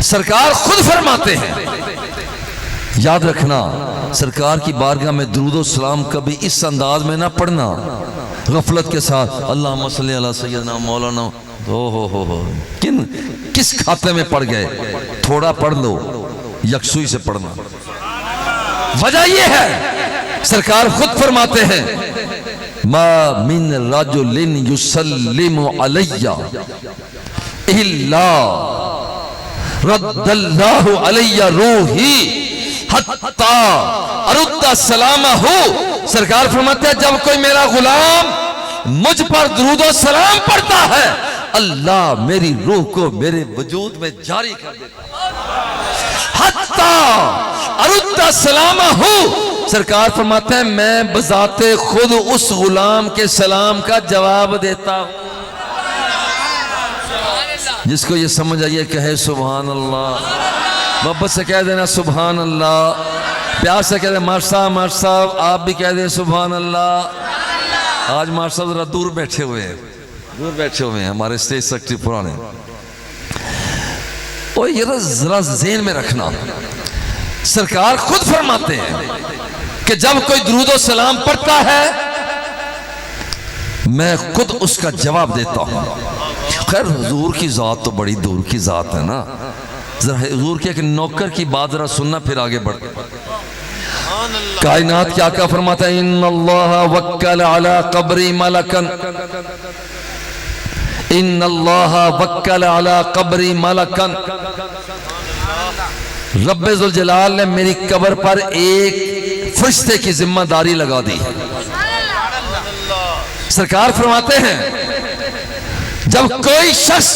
سرکار خود فرماتے ہیں، یاد رکھنا سرکار کی بارگاہ میں درود و سلام کبھی اس انداز میں نہ پڑھنا غفلت کے ساتھ، اللہم صلی علی سیدنا مولانا، کس کھاتے میں پڑھ گئے؟ تھوڑا پڑھ لو، یکسوئی سے پڑھنا۔ وجہ یہ ہے سرکار خود فرماتے ہیں، ما من رجل یسلم علی الا رد اللہ علی روحی حتی ارد سلامہ۔ سرکار فرماتے ہیں جب کوئی میرا غلام مجھ پر درود و سلام پڑھتا ہے، اللہ میری روح کو میرے وجود میں جاری کر دیتا ہے، حتی ارد سلامہ۔ سرکار فرماتے ہیں میں بذات خود اس غلام کے سلام کا جواب دیتا ہوں۔ جس کو یہ سمجھ آئیے کہے سبحان اللہ، محبت سے کہہ دینا سبحان اللہ، پیار سے کہہ دینا مار صاحب آپ بھی کہہ دیں سبحان اللہ۔ آج مار صاحب ذرا دور بیٹھے ہوئے ہیں ہمارے اسٹیج سیکرٹری پرانے۔ اور یہ ذرا ذہن میں رکھنا سرکار خود فرماتے ہیں کہ جب کوئی درود و سلام پڑھتا ہے میں خود اس کا جواب دیتا ہوں۔ خیر حضور کی ذات تو بڑی دور کی ذات ہے نا، ذرا حضور کے ایک نوکر کی بات ذرا سننا پھر آگے بڑھتے۔ کائنات کیا کیا فرماتا ہے، ان اللہ وکل علی قبری ملکن، ان اللہ وکل علی قبری ملکن، رب ذوالجلال نے میری قبر پر ایک فرشتے کی ذمہ داری لگا دی۔ سرکار فرماتے ہیں جب کوئی شخص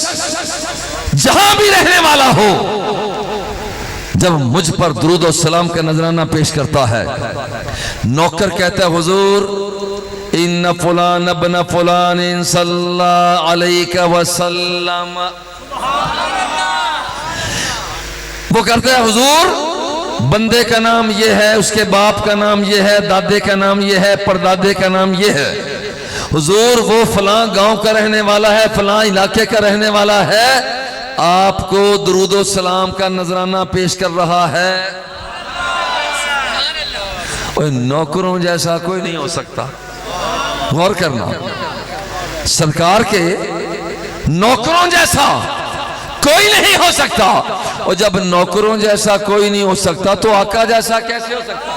جہاں بھی رہنے والا ہو جب مجھ پر درود و سلام کا نذرانہ پیش کرتا ہے، نوکر کہتا ہے حضور ان فلان ابن فلان صلی علیہ وسلم، وہ کہتے ہیں حضور بندے کا نام یہ ہے، اس کے باپ کا نام یہ ہے، دادے کا نام یہ ہے، پردادے کا نام یہ ہے، حضور وہ فلاں گاؤں کا رہنے والا ہے، فلاں علاقے کا رہنے والا ہے، آپ کو درود و سلام کا نذرانہ پیش کر رہا ہے۔ نوکروں جیسا کوئی نہیں ہو سکتا، غور کرنا، سرکار کے نوکروں جیسا کوئی نہیں ہو سکتا، اور جب نوکروں جیسا کوئی نہیں ہو سکتا تو آقا جیسا کیسے ہو سکتا؟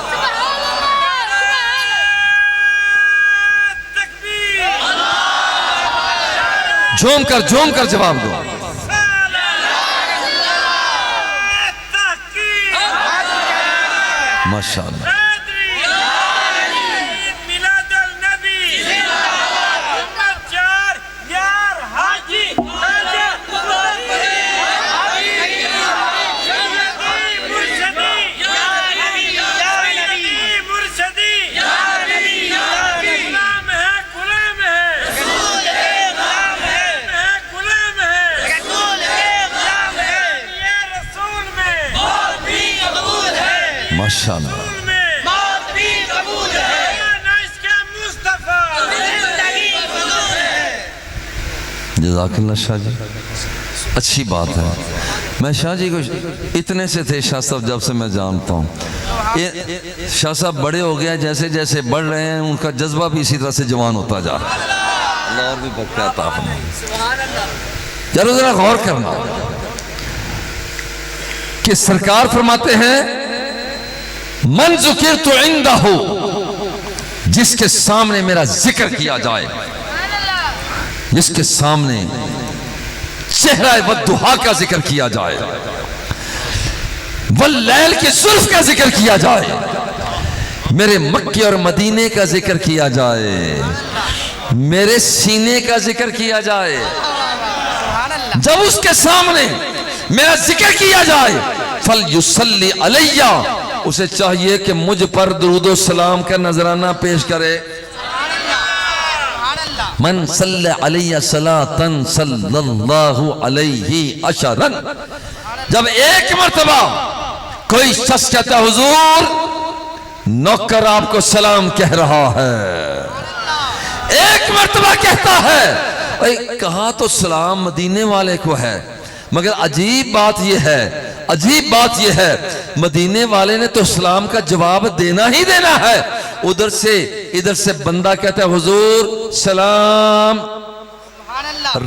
جھوم کر جواب دو۔ ماشاءاللہ ماشاءاللہ جزاک اللہ شاہ جی، اچھی بات ہے۔ میں شاہ جی کو اتنے سے تھے شاہ صاحب جب سے میں جانتا ہوں، شاہ صاحب بڑے ہو گئے، جیسے جیسے بڑھ رہے ہیں ان کا جذبہ بھی اسی طرح سے جوان ہوتا جا رہا ہے۔ اللہ اور بھی برکات عطا فرمائے۔ چلو ذرا غور کرنا کہ سرکار فرماتے ہیں من ذکرت عندہ، جس کے سامنے میرا ذکر کیا جائے، جس کے سامنے چہرہ والضحیٰ کا ذکر کیا جائے، واللیل کی زلف کا ذکر کیا جائے، میرے مکے اور مدینے کا ذکر کیا جائے، میرے سینے کا ذکر کیا جائے، جب اس کے سامنے میرا ذکر کیا جائے فَلْيُصَلِّ عَلَيَّ، اسے چاہیے کہ مجھ پر درود و سلام کا نذرانہ پیش کرے۔ من صلی علیہ صلاةً صلی اللہ علیہ عشرًا، جب ایک مرتبہ کوئی شخص کہتا ہے حضور نوکر آپ کو سلام کہہ رہا ہے، ایک مرتبہ کہتا ہے کہا تو سلام مدینے والے کو ہے، مگر عجیب بات یہ ہے مدینے والے نے تو اسلام کا جواب دینا ہی دینا ہے. ادھر سے بندہ کہتا ہے حضور سلام.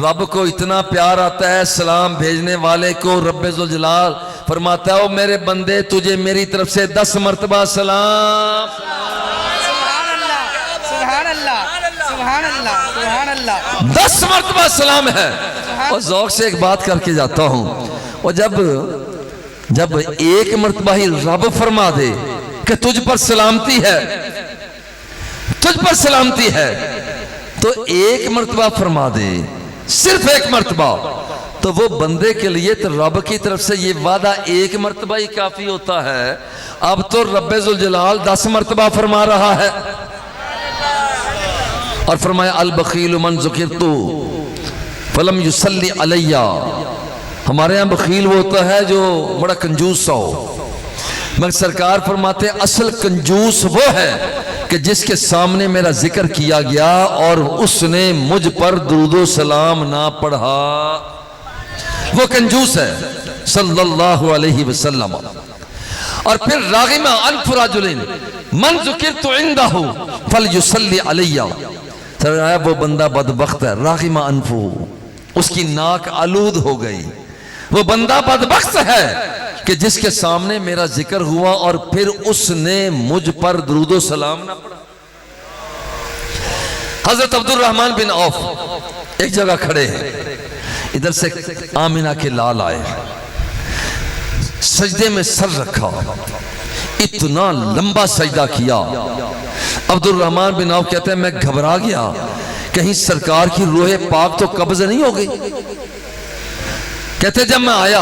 رب کو اتنا پیار آتا ہے سلام بھیجنے والے کو. رب ذوالجلال فرماتا ہے او میرے بندے تجھے میری طرف سے 10 مرتبہ سلام. سبحان اللہ 10 مرتبہ سلام ہے. اور ذوق سے ایک بات کر کے جاتا ہوں, اور جب ایک مرتبہ ہی رب فرما دے کہ تجھ پر سلامتی ہے تو ایک مرتبہ فرما دے, صرف ایک مرتبہ, تو وہ بندے کے لیے تو رب کی طرف سے یہ وعدہ ایک مرتبہ ہی کافی ہوتا ہے. اب تو رب ذوالجلال 10 مرتبہ فرما رہا ہے. اور فرمایا البخیل من ذکرت فلم یصلی علیہ. ہمارے ہاں بخیل وہ ہوتا ہے جو بڑا کنجوس سا ہو, مگر سرکار فرماتے اصل کنجوس وہ ہے کہ جس کے سامنے میرا ذکر کیا گیا اور اس نے مجھ پر درود و سلام نہ پڑھا, وہ کنجوس ہے صلی اللہ علیہ وسلم. اور پھر راغم انف رجل من ذکرت عنده فلیصلی علیہ. وہ بندہ بدبخت ہے, راغم انفو, اس کی ناک آلود ہو گئی. وہ بندہ بدبخت ہے کہ جس کے سامنے میرا ذکر ہوا اور پھر اس نے مجھ پر درود و سلام نہ پڑھا. حضرت عبد الرحمن بن عوف ایک جگہ کھڑے ہیں, ادھر سے آمنہ کے لال آئے, سجدے میں سر رکھا, اتنا لمبا سجدہ کیا. عبد الرحمن بن عوف کہتے ہیں میں گھبرا گیا کہیں سرکار کی روح پاک تو قبض نہیں ہو گئی. کہتے جب میں آیا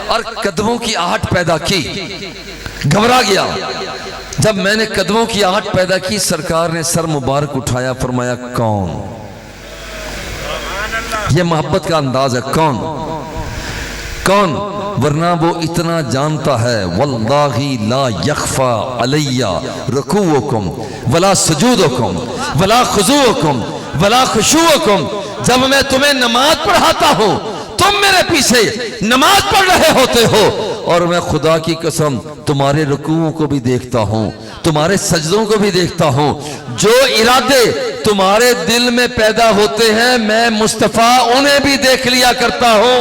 اور قدموں کی آہٹ پیدا کی, گھبرا گیا. جب میں نے قدموں کی آہٹ پیدا کی سرکار نے سر مبارک اٹھایا, فرمایا کون؟ یہ محبت کا انداز ہے, کون؟ ورنہ وہ اتنا جانتا ہے واللہ لا یخفى علی رکوعکم ولا سجودکم ولا خضوعکم ولا خشوعکم. جب میں تمہیں نماز پڑھاتا ہوں تم میرے پیچھے نماز پڑھ رہے ہوتے ہو, اور میں خدا کی قسم تمہارے رکوعوں کو بھی دیکھتا ہوں, تمہارے سجدوں کو بھی دیکھتا ہوں. جو ارادے تمہارے دل میں پیدا ہوتے ہیں میں مصطفیٰ انہیں بھی دیکھ لیا کرتا ہوں.